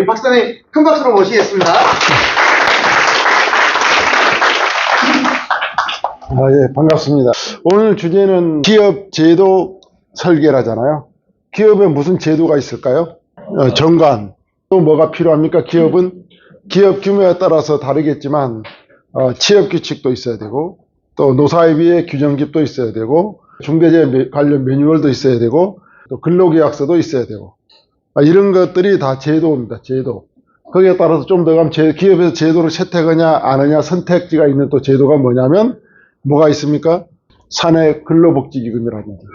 우리 박사님 큰 박수로 모시겠습니다. 예, 반갑습니다. 오늘 주제는 기업 제도 설계라잖아요. 기업에 무슨 제도가 있을까요? 정관. 또 뭐가 필요합니까? 기업은 기업 규모에 따라서 다르겠지만 취업 규칙도 있어야 되고, 또 노사협의회 규정집도 있어야 되고, 중대재해 관련 매뉴얼도 있어야 되고, 또 근로계약서도 있어야 되고, 이런 것들이 다 제도입니다. 제도. 거기에 따라서 좀 더 가면 기업에서 제도를 채택하냐 안 하냐 선택지가 있는 또 제도가 뭐냐면 뭐가 있습니까? 사내 근로복지기금이라든지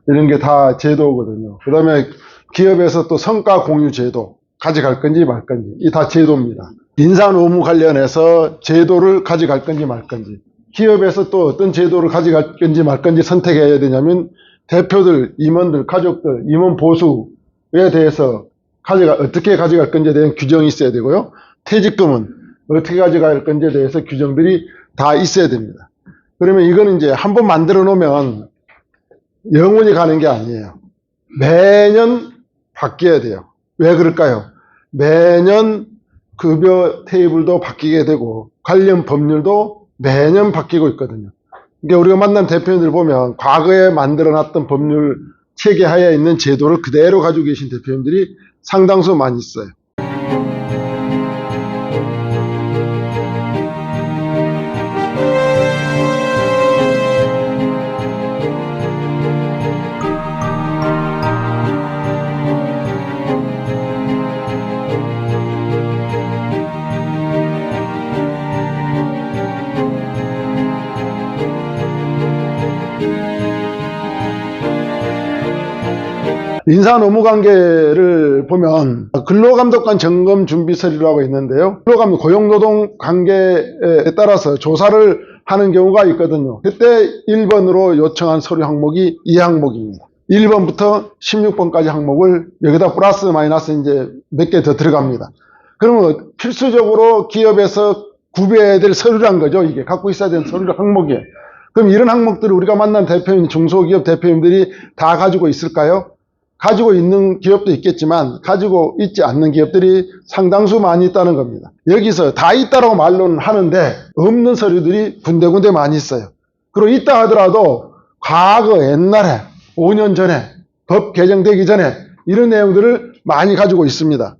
이런 게 다 제도거든요. 그 다음에 기업에서 또 성과 공유 제도 가져갈 건지 말 건지 이 다 제도입니다. 인사 노무 관련해서 제도를 가져갈 건지 말 건지, 기업에서 또 어떤 제도를 가져갈 건지 말 건지 선택해야 되냐면 대표들, 임원들, 가족들, 임원 보수에 대해서 어떻게 가져갈 건지에 대한 규정이 있어야 되고요. 퇴직금은 어떻게 가져갈 건지에 대해서 규정들이 다 있어야 됩니다. 그러면 이거는 이제 한번 만들어 놓으면 영원히 가는 게 아니에요. 매년 바뀌어야 돼요. 왜 그럴까요? 매년 급여 테이블도 바뀌게 되고 관련 법률도 매년 바뀌고 있거든요. 그러니까 우리가 만난 대표님들 보면 과거에 만들어 놨던 법률 체계 하에 있는 제도를 그대로 가지고 계신 대표님들이 상당수 많이 있어요. 인사노무관계를 보면 근로감독관 점검준비서류라고 있는데요. 근로감독 고용노동관계에 따라서 조사를 하는 경우가 있거든요. 그때 1번으로 요청한 서류 항목이 이 항목입니다. 1번부터 16번까지 항목을 여기다 플러스 마이너스 이제 몇 개 더 들어갑니다. 그러면 필수적으로 기업에서 구비해야 될 서류란 거죠. 이게 갖고 있어야 되는 서류 항목이에요. 그럼 이런 항목들을 우리가 만난 대표님, 중소기업 대표님들이 다 가지고 있을까요? 가지고 있는 기업도 있겠지만 가지고 있지 않는 기업들이 상당수 많이 있다는 겁니다. 여기서 다 있다라고 말로는 하는데 없는 서류들이 군데군데 많이 있어요. 그리고 있다 하더라도 과거 옛날에 5년 전에 법 개정되기 전에 이런 내용들을 많이 가지고 있습니다.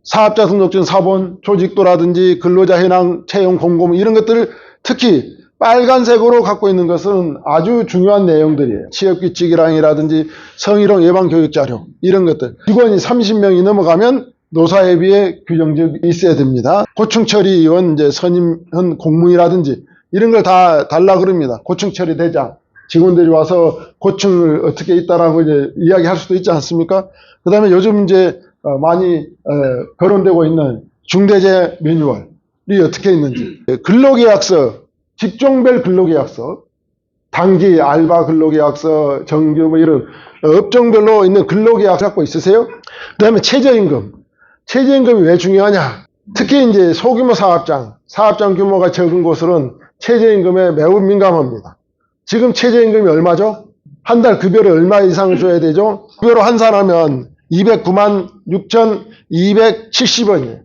사업자 등록증 사본, 조직도라든지 근로자 현황, 채용 공고 이런 것들을 특히 빨간색으로 갖고 있는 것은 아주 중요한 내용들이에요. 취업규칙이라든지 성희롱 예방교육자료 이런 것들. 직원이 30명이 넘어가면 노사협의회 규정집이 있어야 됩니다. 고충처리위원, 이제 선임한 공무이라든지 이런 걸 다 달라 그럽니다. 고충처리 대장. 직원들이 와서 고충을 어떻게 있다라고 이제 이야기할 수도 있지 않습니까? 그 다음에 요즘 이제 많이 거론되고 있는 중대재해 매뉴얼이 어떻게 있는지. 근로계약서. 직종별 근로계약서, 단기 알바 근로계약서, 정규 뭐 이런 업종별로 있는 근로계약서 갖고 있으세요? 그 다음에 최저임금. 최저임금이 왜 중요하냐? 특히 이제 소규모 사업장 규모가 적은 곳은 최저임금에 매우 민감합니다. 지금 최저임금이 얼마죠? 한 달 급여를 얼마 이상을 줘야 되죠? 급여로 환산하면 209만 6,270원이에요.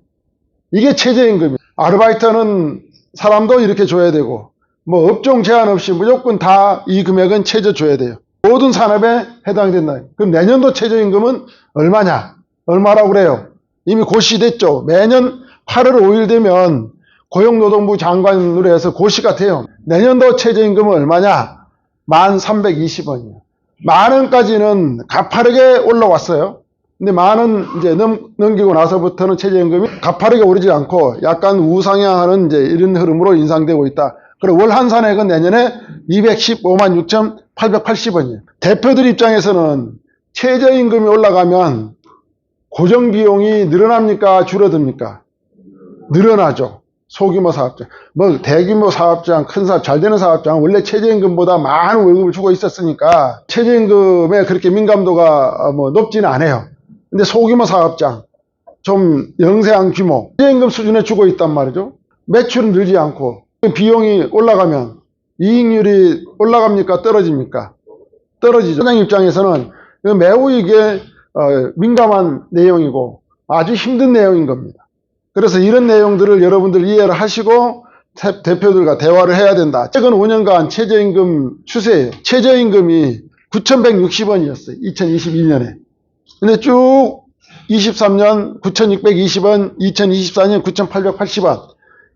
이게 최저임금이에요. 아르바이트는 사람도 이렇게 줘야 되고, 뭐 업종 제한 없이 무조건 다 이 금액은 최저 줘야 돼요. 모든 산업에 해당된다. 그럼 내년도 최저임금은 얼마냐? 얼마라고 그래요? 이미 고시됐죠. 매년 8월 5일 되면 고용노동부 장관으로 해서 고시가 돼요. 내년도 최저임금은 얼마냐? 1,320원이에요. 10,000원까지는 가파르게 올라왔어요. 근데 10,000원 이제 넘기고 나서부터는 최저임금이 가파르게 오르지 않고 약간 우상향하는 이제 이런 흐름으로 인상되고 있다. 그리고 월 환산액은 내년에 215만 6,880원이에요. 대표들 입장에서는 최저임금이 올라가면 고정비용이 늘어납니까? 줄어듭니까? 늘어나죠. 소규모 사업장. 뭐 대규모 사업장, 큰 사업, 잘 되는 사업장은 원래 최저임금보다 많은 월급을 주고 있었으니까 최저임금에 그렇게 민감도가 뭐 높지는 않아요. 근데 소규모 사업장, 좀 영세한 규모, 최저임금 수준에 주고 있단 말이죠. 매출은 늘지 않고 비용이 올라가면 이익률이 올라갑니까? 떨어집니까? 떨어지죠. 사장 입장에서는 매우 이게 민감한 내용이고 아주 힘든 내용인 겁니다. 그래서 이런 내용들을 여러분들 이해를 하시고 대표들과 대화를 해야 된다. 최근 5년간 최저임금 추세예요. 최저임금이 9,160원이었어요. 2021년에. 근데 쭉 23년 9,620원, 2024년 9,880원,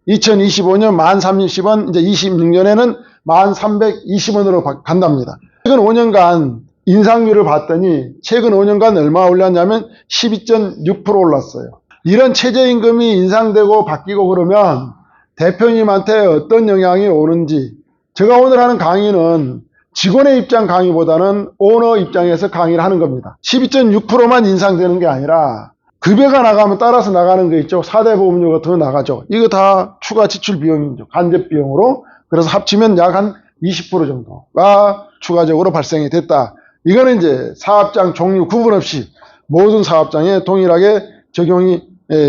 2025년 1,030원, 이제 26년에는 1,320원으로 간답니다. 최근 5년간 인상률을 봤더니 최근 5년간 얼마 올랐냐면 12.6% 올랐어요. 이런 최저임금이 인상되고 바뀌고 그러면 대표님한테 어떤 영향이 오는지, 제가 오늘 하는 강의는 직원의 입장 강의보다는 오너 입장에서 강의를 하는 겁니다. 12.6%만 인상되는 게 아니라 급여가 나가면 따라서 나가는 거 있죠. 4대 보험료 같은 거 나가죠. 이거 다 추가 지출 비용이죠. 간접 비용으로. 그래서 합치면 약 한 20% 정도가 추가적으로 발생이 됐다. 이거는 이제 사업장 종류 구분 없이 모든 사업장에 동일하게 적용이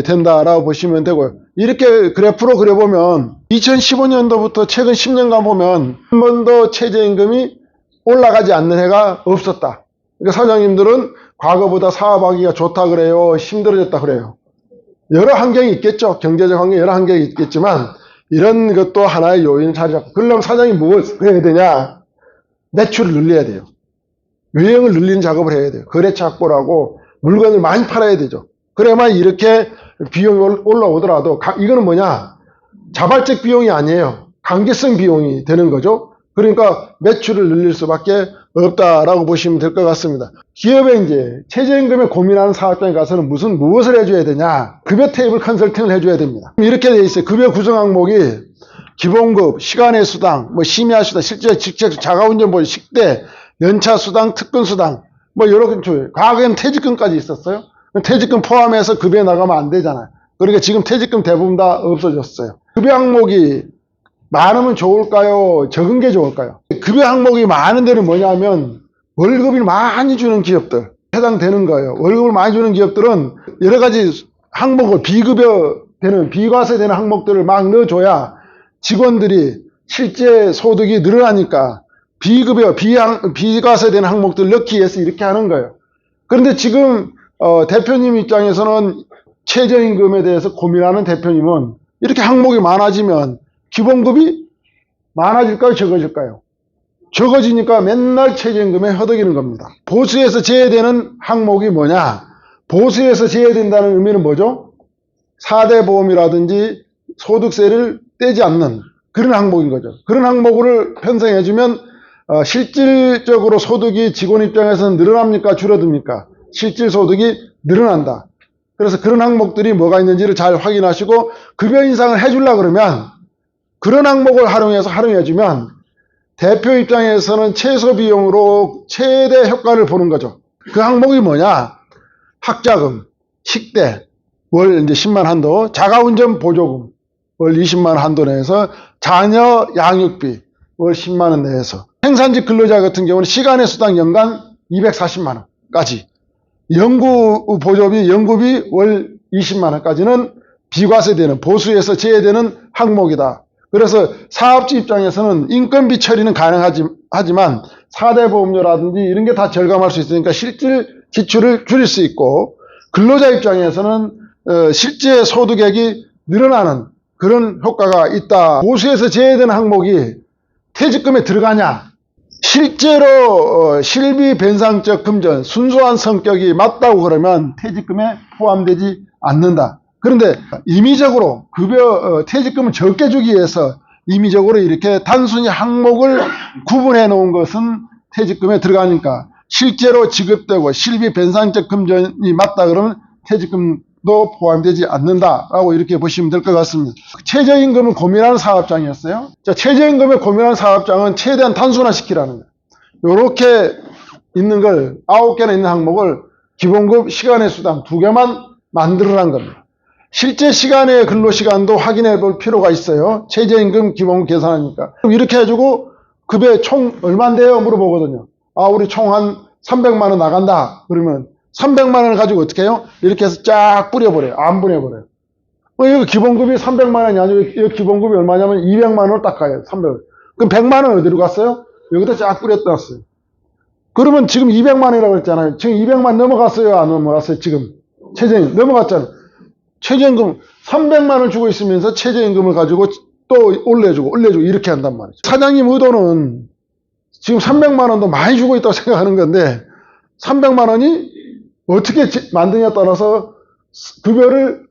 된다라고 보시면 되고요. 이렇게 그래프로 그려보면 2015년도부터 최근 10년간 보면 한 번도 최저임금이 올라가지 않는 해가 없었다. 그러니까 사장님들은 과거보다 사업하기가 좋다 그래요, 힘들어졌다 그래요. 여러 환경이 있겠죠. 경제적 환경 여러 환경이 있겠지만 이런 것도 하나의 요인을 자리 잡고, 그러려면 사장이 무엇을 해야 되냐? 매출을 늘려야 돼요. 유형을 늘리는 작업을 해야 돼요. 거래처 확보를 하고 물건을 많이 팔아야 되죠. 그래야만 이렇게 비용이 올라오더라도, 이거는 뭐냐? 자발적 비용이 아니에요. 강제성 비용이 되는 거죠. 그러니까 매출을 늘릴 수밖에 없다라고 보시면 될 것 같습니다. 기업에 이제 최저임금에 고민하는 사업장에 가서는 무엇을 해줘야 되냐? 급여 테이블 컨설팅을 해줘야 됩니다. 이렇게 돼 있어요. 급여 구성 항목이 기본급, 시간의 수당, 심야 수당, 실제 직접 자가운전 보조, 식대, 연차 수당, 특근 수당, 이렇게 줘요. 과거에는 퇴직금까지 있었어요. 퇴직금 포함해서 급여 나가면 안 되잖아요. 그러니까 지금 퇴직금 대부분 다 없어졌어요. 급여 항목이 많으면 좋을까요? 적은 게 좋을까요? 급여 항목이 많은 데는 뭐냐면 월급을 많이 주는 기업들 해당되는 거예요. 월급을 많이 주는 기업들은 여러 가지 항목을 비급여 되는, 비과세 되는 항목들을 막 넣어줘야 직원들이 실제 소득이 늘어나니까 비급여, 비과세 되는 항목들을 넣기 위해서 이렇게 하는 거예요. 그런데 지금 대표님 입장에서는 최저임금에 대해서 고민하는 대표님은 이렇게 항목이 많아지면 기본급이 많아질까요? 적어질까요? 적어지니까 맨날 최저임금에 허덕이는 겁니다. 보수에서 제외되는 항목이 뭐냐? 보수에서 제외된다는 의미는 뭐죠? 4대 보험이라든지 소득세를 떼지 않는 그런 항목인 거죠. 그런 항목을 편성해주면 실질적으로 소득이 직원 입장에서는 늘어납니까? 줄어듭니까? 실질 소득이 늘어난다. 그래서 그런 항목들이 뭐가 있는지를 잘 확인하시고 급여 인상을 해주려고 그러면 그런 항목을 활용해주면 대표 입장에서는 최소 비용으로 최대 효과를 보는 거죠. 그 항목이 뭐냐? 학자금, 식대, 월 이제 10만 한도, 자가운전 보조금, 월 20만 원 한도 내에서 자녀 양육비, 월 10만 원 내에서 생산직 근로자 같은 경우는 시간의 수당 연간 240만 원까지, 연구 보조비, 연구비 월 20만 원까지는 비과세되는, 보수에서 제외되는 항목이다. 그래서 사업주 입장에서는 인건비 처리는 가능하지만 4대 보험료라든지 이런 게 다 절감할 수 있으니까 실질 지출을 줄일 수 있고, 근로자 입장에서는 실제 소득액이 늘어나는 그런 효과가 있다. 보수에서 제외되는 항목이 퇴직금에 들어가냐? 실제로 실비 변상적 금전, 순수한 성격이 맞다고 그러면 퇴직금에 포함되지 않는다. 그런데 임의적으로 퇴직금을 적게 주기 위해서 임의적으로 이렇게 단순히 항목을 구분해 놓은 것은 퇴직금에 들어가니까 실제로 지급되고 실비 변상적 금전이 맞다 그러면 퇴직금도 포함되지 않는다라고 이렇게 보시면 될 것 같습니다. 최저임금을 고민하는 사업장이었어요. 자, 최저임금을 고민하는 사업장은 최대한 단순화시키라는 거예요. 이렇게 있는 걸 9개나 있는 항목을 기본급, 시간의 수당 2개만 만들어란 겁니다. 실제 시간의 근로시간도 확인해 볼 필요가 있어요. 최저임금 기본급 계산하니까. 이렇게 해주고 급여 총 얼마인데요? 물어보거든요. 우리 총 한 300만 원 나간다. 그러면 300만 원을 가지고 어떻게 해요? 이렇게 해서 쫙 뿌려버려요. 안 보내버려요. 이거 기본급이 300만 원이 아니고 이 기본급이 얼마냐면 200만 원을 딱 가요. 300원. 그럼 100만 원 어디로 갔어요? 여기다 쫙 뿌렸다 놨어요. 그러면 지금 200만 원이라고 했잖아요. 지금 200만 넘어갔어요? 안 넘어갔어요? 지금 최저임금 넘어갔잖아. 최저임금 300만 원 주고 있으면서 최저임금을 가지고 또 올려주고 이렇게 한단 말이죠. 사장님 의도는 지금 300만 원도 많이 주고 있다고 생각하는 건데 300만 원이 어떻게 만드냐에 따라서 급여를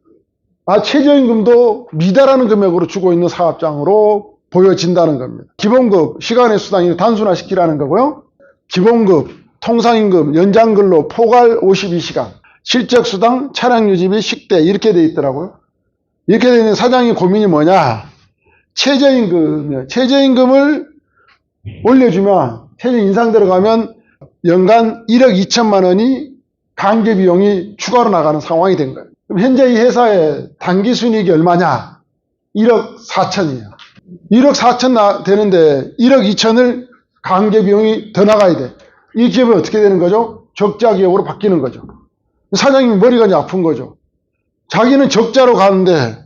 최저임금도 미달하는 금액으로 주고 있는 사업장으로 보여진다는 겁니다. 기본급, 시간의 수당을 단순화시키라는 거고요. 기본급, 통상임금, 연장근로, 포괄 52시간, 실적수당, 차량유지비, 식대 이렇게 돼 있더라고요. 이렇게 되는 사장님 고민이 뭐냐? 최저임금을 올려주면 최저 인상 들어가면 연간 1억 2천만 원이 강제비용이 추가로 나가는 상황이 된 거예요. 그럼 현재 이 회사의 단기순이익이 얼마냐? 1억 4천이에요. 1억 4천 되는데 1억 2천을 강제비용이 더 나가야 돼. 이 기업은 어떻게 되는 거죠? 적자 기업으로 바뀌는 거죠. 사장님이 머리가 이제 아픈 거죠. 자기는 적자로 가는데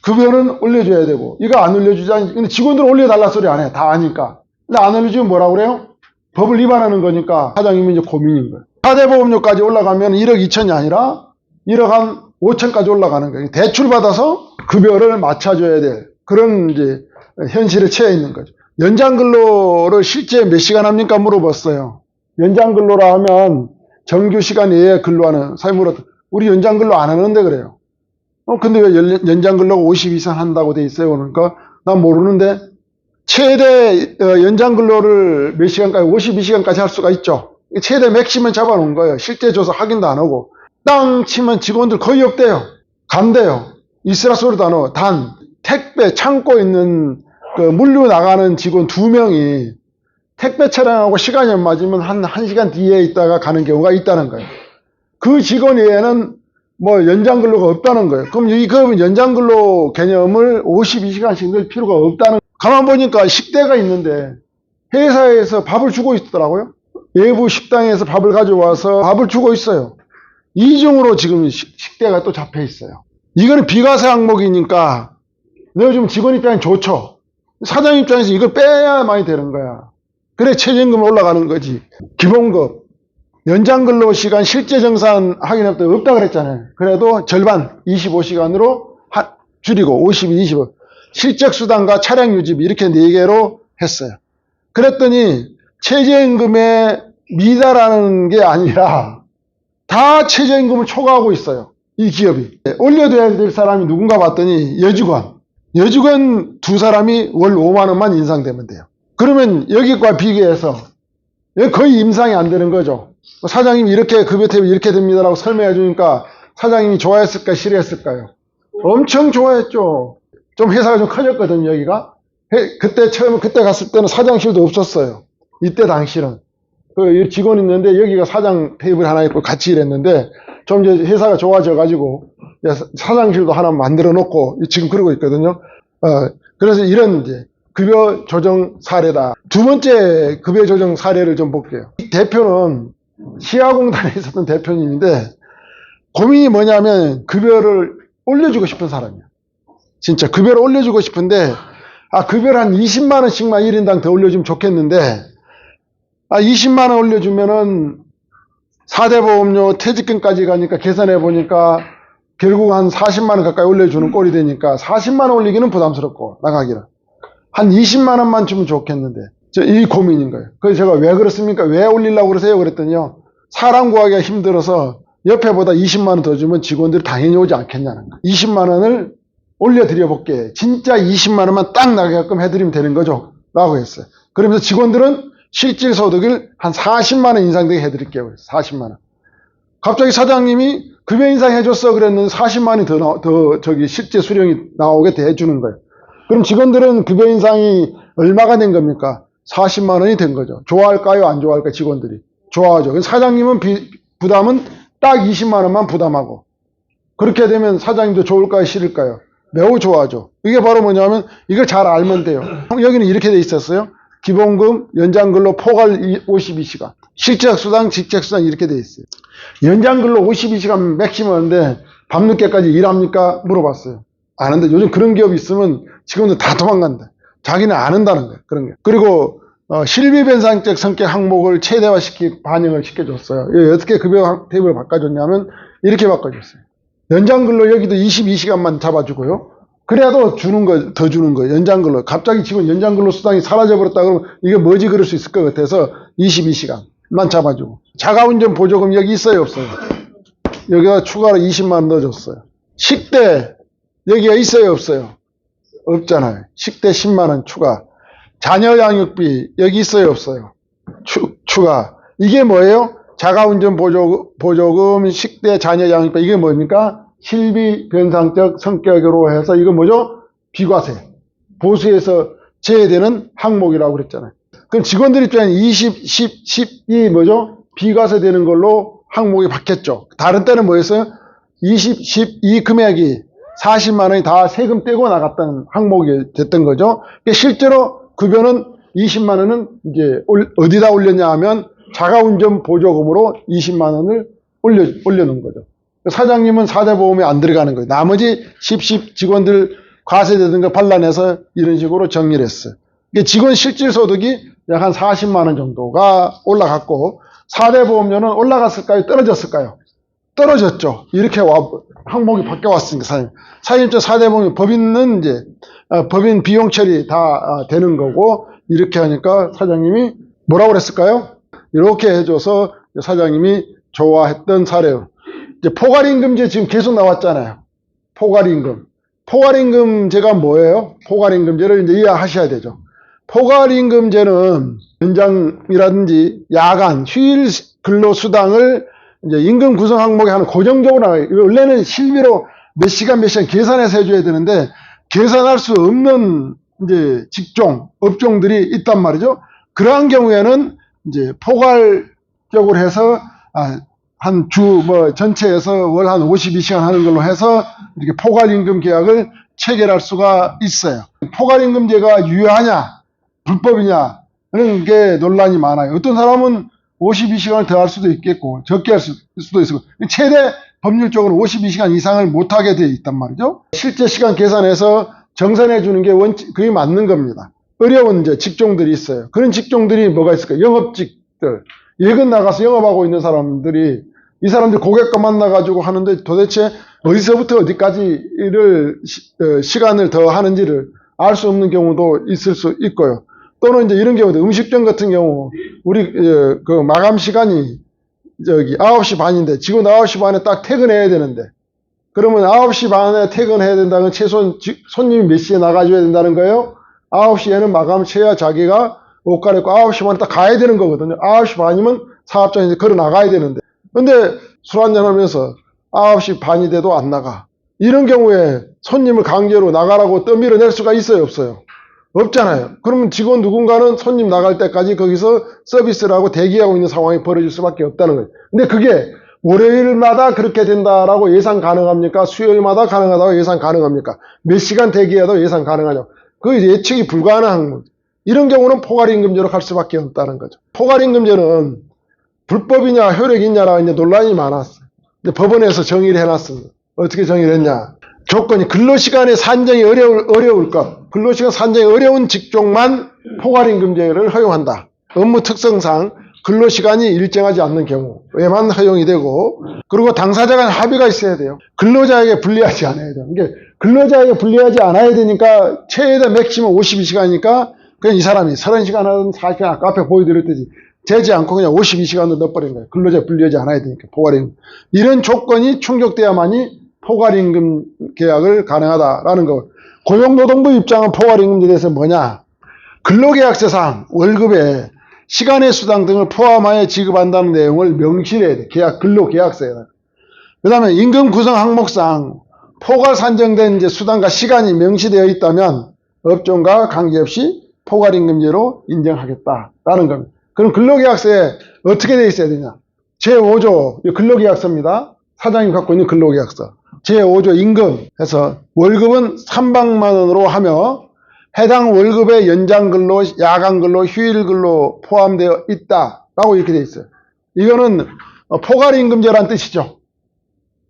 급여는 올려줘야 되고 이거 안 올려주자. 근데 직원들은 올려달라 소리 안 해. 다 아니까. 근데 안 올려주면 뭐라고 그래요? 법을 위반하는 거니까 사장님이 이제 고민인 거예요. 4대 보험료까지 올라가면 1억 2천이 아니라 1억 한 5천까지 올라가는 거예요. 대출 받아서 급여를 맞춰줘야 될 그런 이제 현실에 처해 있는 거죠. 연장 근로를 실제 몇 시간 합니까? 물어봤어요. 연장 근로라 하면 정규 시간 외에 근로하는 사람이 물었다. 우리 연장 근로 안 하는데 그래요. 근데 왜 연장 근로가 50 이상 한다고 돼 있어요? 그러니까 난 모르는데 최대 연장 근로를 몇 시간까지 52시간까지 할 수가 있죠. 최대 맥시멈 잡아놓은 거예요. 실제 조사 확인도 안 하고 땅 치면 직원들 거의 없대요. 간대요. 있으라 소리도 안 하고 단 택배 창고에 있는 그 물류 나가는 직원 2명이 택배 차량하고 시간이 안 맞으면 한 1시간 뒤에 있다가 가는 경우가 있다는 거예요. 그 직원 외에는 뭐 연장 근로가 없다는 거예요. 그럼 이 연장 근로 개념을 52시간씩 넣을 필요가 없다는 거예요. 가만 보니까 식대가 있는데 회사에서 밥을 주고 있더라고요. 외부 식당에서 밥을 가져와서 밥을 주고 있어요. 이중으로 지금 식대가 또 잡혀 있어요. 이거는 비과세 항목이니까 요즘 직원 입장이 좋죠. 사장 입장에서 이걸 빼야 많이 되는 거야. 그래 최저임금 올라가는 거지. 기본급, 연장근로시간 실제 정산 확인할 때 없다 그랬잖아요. 그래도 절반 25시간으로 줄이고 52, 25 실적수당과 차량유지비 이렇게 4개로 했어요. 그랬더니 최저임금에 미달하는 게 아니라 다 최저임금을 초과하고 있어요. 이 기업이. 올려둬야 될 사람이 누군가 봤더니 여직원 2사람이 월 5만 원만 인상되면 돼요. 그러면 여기과 비교해서 거의 임상이 안 되는 거죠. 사장님이 이렇게 급여 탭이 이렇게 됩니다라고 설명해 주니까 사장님이 좋아했을까 싫어했을까요? 엄청 좋아했죠. 좀 회사가 좀 커졌거든요, 여기가. 그때 갔을 때는 사장실도 없었어요. 이때 당시는. 그 직원 있는데 여기가 사장 테이블 하나 있고 같이 일했는데 좀 이제 회사가 좋아져가지고 사장실도 하나 만들어 놓고 지금 그러고 있거든요. 그래서 이런 이제 급여 조정 사례다. 두 번째 급여 조정 사례를 좀 볼게요. 이 대표는 시아공단에 있었던 대표님인데 고민이 뭐냐면 급여를 올려주고 싶은 사람이야. 진짜 급여를 올려주고 싶은데 급여를 한 20만 원씩만 1인당 더 올려주면 좋겠는데 20만 원 올려주면은 4대 보험료 퇴직금까지 가니까 계산해 보니까 결국 한 40만 원 가까이 올려주는 꼴이 되니까 40만 원 올리기는 부담스럽고 나가기는 한 20만 원만 주면 좋겠는데 이 고민인 거예요. 그래서 제가 왜 그렇습니까? 왜 올리려고 그러세요? 그랬더니요. 사람 구하기가 힘들어서 옆에보다 20만 원 더 주면 직원들이 당연히 오지 않겠냐는 거예요. 20만 원을 올려드려 볼게. 진짜 20만 원만 딱 나게끔 해드리면 되는 거죠. 라고 했어요. 그러면서 직원들은 실질 소득을 한 40만 원 인상되게 해드릴게요. 40만 원. 갑자기 사장님이 급여 인상 해줬어 그랬는데 40만 원이 더 실제 수령이 나오게 해주는 거예요. 그럼 직원들은 급여 인상이 얼마가 된 겁니까? 40만 원이 된 거죠. 좋아할까요? 안 좋아할까요? 직원들이. 좋아하죠. 사장님은 부담은 딱 20만 원만 부담하고. 그렇게 되면 사장님도 좋을까요? 싫을까요? 매우 좋아하죠. 이게 바로 뭐냐면 이걸 잘 알면 돼요. 여기는 이렇게 돼 있었어요. 기본금, 연장근로, 포괄 52시간. 실적수당, 직책수당 이렇게 돼 있어요. 연장근로 52시간 맥시멈인데 밤늦게까지 일합니까? 물어봤어요. 안 한다. 요즘 그런 기업이 있으면 직원들 다 도망간다. 자기는 안 한다는 거예요. 그런 게. 그리고 실비변상적 성격 항목을 최대화시키 반영을 시켜줬어요. 어떻게 급여 테이블을 바꿔줬냐면 이렇게 바꿔줬어요. 연장근로 여기도 22시간만 잡아주고요. 그래도 주는 거, 더 주는 거예요. 연장근로. 갑자기 지금 연장근로 수당이 사라져버렸다 그러면 이게 뭐지 그럴 수 있을 것 같아서 22시간만 잡아주고. 자가운전 보조금 여기 있어요, 없어요? 여기다 추가로 20만 원 넣어줬어요. 식대 여기가 있어요, 없어요? 없잖아요. 식대 10만 원 추가. 자녀 양육비 여기 있어요, 없어요? 추가. 이게 뭐예요? 자가운전 보조금, 식대, 자녀 양육비. 이게 뭡니까? 실비 변상적 성격으로 해서 이건 뭐죠? 비과세. 보수에서 제외되는 항목이라고 그랬잖아요. 그럼 직원들 입장에는 20, 10, 10이 뭐죠? 비과세 되는 걸로 항목이 바뀌었죠. 다른 때는 뭐였어요? 20, 10, 이 금액이 40만 원이 다 세금 떼고 나갔던 항목이 됐던 거죠. 실제로 급여는 20만 원은 이제 어디다 올렸냐 하면 자가운전 보조금으로 20만 원을 올려놓은 거죠. 사장님은 4대 보험에 안 들어가는 거예요. 나머지 10 직원들 과세되던 거 반환해서 이런 식으로 정리를 했어요. 직원 실질 소득이 약 한 40만 원 정도가 올라갔고 4대 보험료는 올라갔을까요? 떨어졌을까요? 떨어졌죠. 이렇게 항목이 바뀌어 왔으니까 사실상 4대 보험료 법인은 이제 법인 비용 처리 다 되는 거고 이렇게 하니까 사장님이 뭐라고 그랬을까요? 이렇게 해줘서 사장님이 좋아했던 사례요. 이제 포괄임금제 지금 계속 나왔잖아요. 포괄임금. 포괄임금제가 뭐예요? 포괄임금제를 이제 이해하셔야 되죠. 포괄임금제는 연장이라든지 야간, 휴일 근로수당을 이제 임금 구성 항목에 하는 고정적으로 나와요. 원래는 실비로 몇 시간 계산해서 해줘야 되는데 계산할 수 없는 이제 직종, 업종들이 있단 말이죠. 그러한 경우에는 이제 포괄적으로 해서 한 주 전체에서 월 한 52시간 하는 걸로 해서 이렇게 포괄임금 계약을 체결할 수가 있어요. 포괄임금제가 유효하냐, 불법이냐 하는 게 논란이 많아요. 어떤 사람은 52시간을 더 할 수도 있겠고 적게 할 수도 있고 최대 법률적으로 52시간 이상을 못하게 되어 있단 말이죠. 실제 시간 계산해서 정산해 주는 게 그게 맞는 겁니다. 어려운 이제 직종들이 있어요. 그런 직종들이 뭐가 있을까요? 영업직들. 예근 나가서 영업하고 있는 사람들이 이 사람들 고객과 만나가지고 하는데 도대체 어디서부터 어디까지를 시간을 더 하는지를 알 수 없는 경우도 있을 수 있고요. 또는 이제 이런 경우도 음식점 같은 경우 우리 그 마감 시간이 저기 9시 반인데 직원 9시 반에 딱 퇴근해야 되는데 그러면 9시 반에 퇴근해야 된다는 최소한 손님이 몇 시에 나가줘야 된다는 거예요? 9시에는 마감을 쳐야 자기가 옷 갈아입고 9시 반에 딱 가야 되는 거거든요. 9시 반이면 사업장에 걸어 나가야 되는데. 근데 술 한잔 하면서 9시 반이 돼도 안 나가. 이런 경우에 손님을 강제로 나가라고 떠밀어낼 수가 있어요, 없어요? 없잖아요. 그러면 직원 누군가는 손님 나갈 때까지 거기서 서비스를 하고 대기하고 있는 상황이 벌어질 수밖에 없다는 거예요. 근데 그게 월요일마다 그렇게 된다라고 예상 가능합니까? 수요일마다 가능하다고 예상 가능합니까? 몇 시간 대기해도 예상 가능하냐고. 그 예측이 불가능한 거죠. 이런 경우는 포괄임금제로 갈 수밖에 없다는 거죠. 포괄임금제는 불법이냐 효력이 있냐라고 이제 논란이 많았어요. 근데 법원에서 정의를 해놨습니다. 어떻게 정의를 했냐? 조건이 근로시간의 산정이 어려울 것, 근로시간 산정이 어려운 직종만 포괄임금제를 허용한다. 업무 특성상 근로시간이 일정하지 않는 경우에만 허용이 되고, 그리고 당사자 간 합의가 있어야 돼요. 근로자에게 불리하지 않아야 돼요. 이게 근로자에게 불리하지 않아야 되니까 최대 맥시멈 52시간이니까 그냥 이 사람이 30시간 하든 40시간 아까 앞에 보여드렸듯이 재지 않고 그냥 52시간도 넣어버린 거예요. 근로자에 불리하지 않아야 되니까 포괄임금. 이런 조건이 충족돼야만이 포괄임금 계약을 가능하다라는 거. 고용노동부 입장은 포괄임금제에 대해서 뭐냐? 근로계약서상 월급에 시간의 수당 등을 포함하여 지급한다는 내용을 명시해야 돼. 근로계약서에. 그 다음에 임금 구성 항목상 포괄 산정된 이제 수당과 시간이 명시되어 있다면 업종과 관계없이 포괄임금제로 인정하겠다라는 겁니다. 그럼 근로계약서에 어떻게 되어 있어야 되냐? 제5조 근로계약서입니다. 사장님 갖고 있는 근로계약서. 제5조 임금 해서 월급은 300만 원으로 하며 해당 월급에 연장근로, 야간근로, 휴일근로 포함되어 있다라고 이렇게 되어 있어요. 이거는 포괄임금제란 뜻이죠.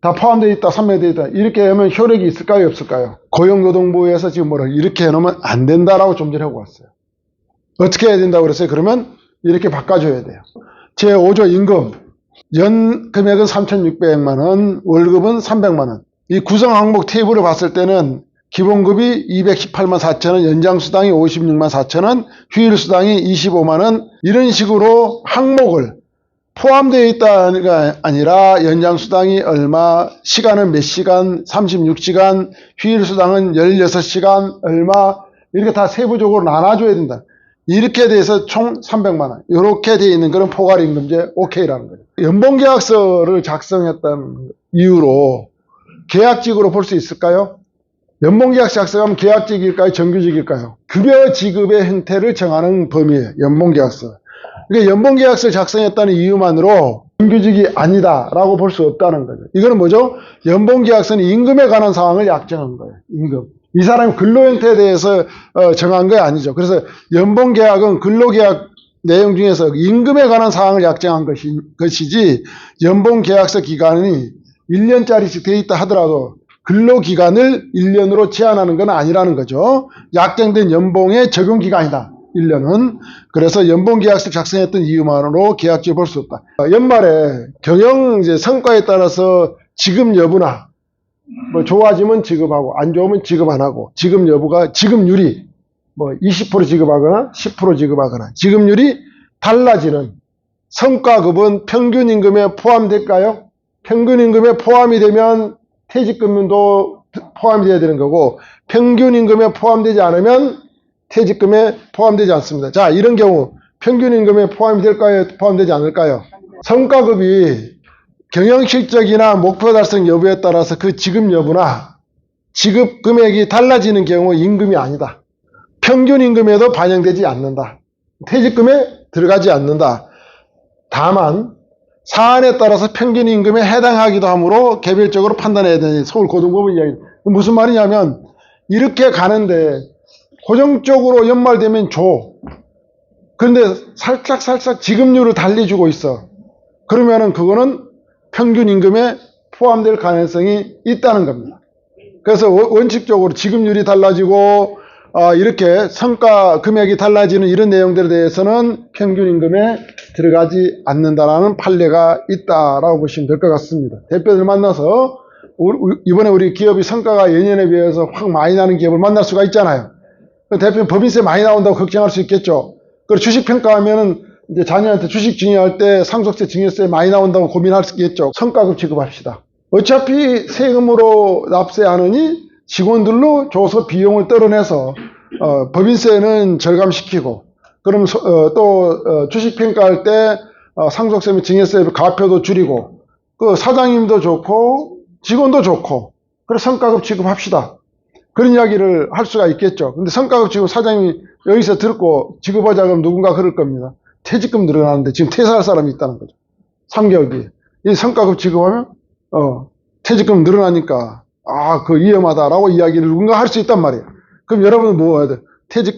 다 포함되어 있다, 산매되어 있다. 이렇게 하면 효력이 있을까요, 없을까요? 고용노동부에서 지금 이렇게 해놓으면 안 된다라고 좀 전에 하고 왔어요. 어떻게 해야 된다고 그랬어요? 그러면 이렇게 바꿔줘야 돼요. 제5조 임금. 연 금액은 3,600만 원, 월급은 300만 원. 이 구성 항목 테이블을 봤을 때는 기본급이 218만 4천 원, 연장수당이 56만 4천 원, 휴일수당이 25만 원, 이런 식으로 항목을 포함되어 있다가 아니라 연장수당이 얼마, 시간은 몇 시간, 36시간, 휴일수당은 16시간 얼마, 이렇게 다 세부적으로 나눠줘야 된다. 이렇게 돼서 총 300만 원. 이렇게 되어 있는 그런 포괄임금제 오케이라는 거죠. 연봉계약서를 작성했다는 이유로 계약직으로 볼 수 있을까요? 연봉계약서 작성하면 계약직일까요? 정규직일까요? 급여 지급의 형태를 정하는 범위예요. 연봉계약서. 그러니까 연봉계약서를 작성했다는 이유만으로 정규직이 아니다라고 볼 수 없다는 거죠. 이거는 뭐죠? 연봉계약서는 임금에 관한 사항을 약정한 거예요. 임금. 이 사람이 근로형태에 대해서 정한 게 아니죠. 그래서 연봉계약은 근로계약 내용 중에서 임금에 관한 사항을 약정한 것이지 연봉계약서 기간이 1년짜리씩 되어 있다 하더라도 근로기간을 1년으로 제한하는 건 아니라는 거죠. 약정된 연봉의 적용기간이다. 1년은. 그래서 연봉계약서 작성했던 이유만으로 계약직을 볼 수 없다. 연말에 경영 성과에 따라서 지급 여부나 뭐 좋아지면 지급하고 안 좋으면 지급 안 하고 지급 여부가 지급률이 뭐 20% 지급하거나 10% 지급하거나 지급률이 달라지는 성과급은 평균임금에 포함될까요? 평균임금에 포함이 되면 퇴직금도 포함이 돼야 되는 거고 평균임금에 포함되지 않으면 퇴직금에 포함되지 않습니다. 자, 이런 경우 평균임금에 포함이 될까요? 포함되지 않을까요? 성과급이 경영실적이나 목표 달성 여부에 따라서 그 지급 여부나 지급 금액이 달라지는 경우 임금이 아니다. 평균임금에도 반영되지 않는다. 퇴직금에 들어가지 않는다. 다만 사안에 따라서 평균임금에 해당하기도 하므로 개별적으로 판단해야 되는 서울고등법원 이야기. 무슨 말이냐면 이렇게 가는데 고정적으로 연말되면 줘. 그런데 살짝 지급률을 달리주고 있어. 그러면은 그거는 평균임금에 포함될 가능성이 있다는 겁니다. 그래서 원칙적으로 지급률이 달라지고 이렇게 성과 금액이 달라지는 이런 내용들에 대해서는 평균임금에 들어가지 않는다라는 판례가 있다라고 보시면 될 것 같습니다. 대표들 만나서 이번에 우리 기업이 성과가 예년에 비해서 확 많이 나는 기업을 만날 수가 있잖아요. 대표님 법인세 많이 나온다고 걱정할 수 있겠죠. 그리고 주식평가하면은 이제 자녀한테 주식 증여할 때 상속세 증여세 많이 나온다고 고민할 수 있겠죠. 성과급 지급합시다. 어차피 세금으로 납세하느니 직원들로 줘서 비용을 떨어내서 법인세는 절감시키고 그럼 또 주식평가할 때 상속세 및 증여세 가표도 줄이고 그 사장님도 좋고 직원도 좋고 그래서 성과급 지급합시다. 그런 이야기를 할 수가 있겠죠. 근데 성과급 지급 사장님이 여기서 듣고 지급하자 그러면 누군가 그럴 겁니다. 퇴직금 늘어나는데 지금 퇴사할 사람이 있다는 거죠. 3개월 뒤에. 이 성과급 지급하면 퇴직금 늘어나니까 그 위험하다라고 이야기를 누군가 할 수 있단 말이에요. 그럼 여러분은 뭐 해야 돼?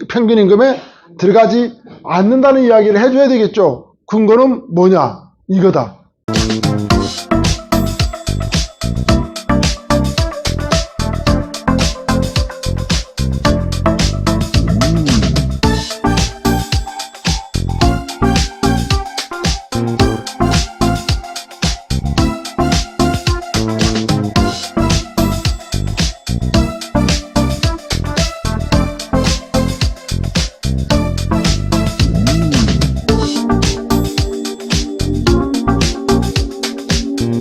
평균임금에 들어가지 않는다는 이야기를 해줘야 되겠죠. 근거는 뭐냐? 이거다.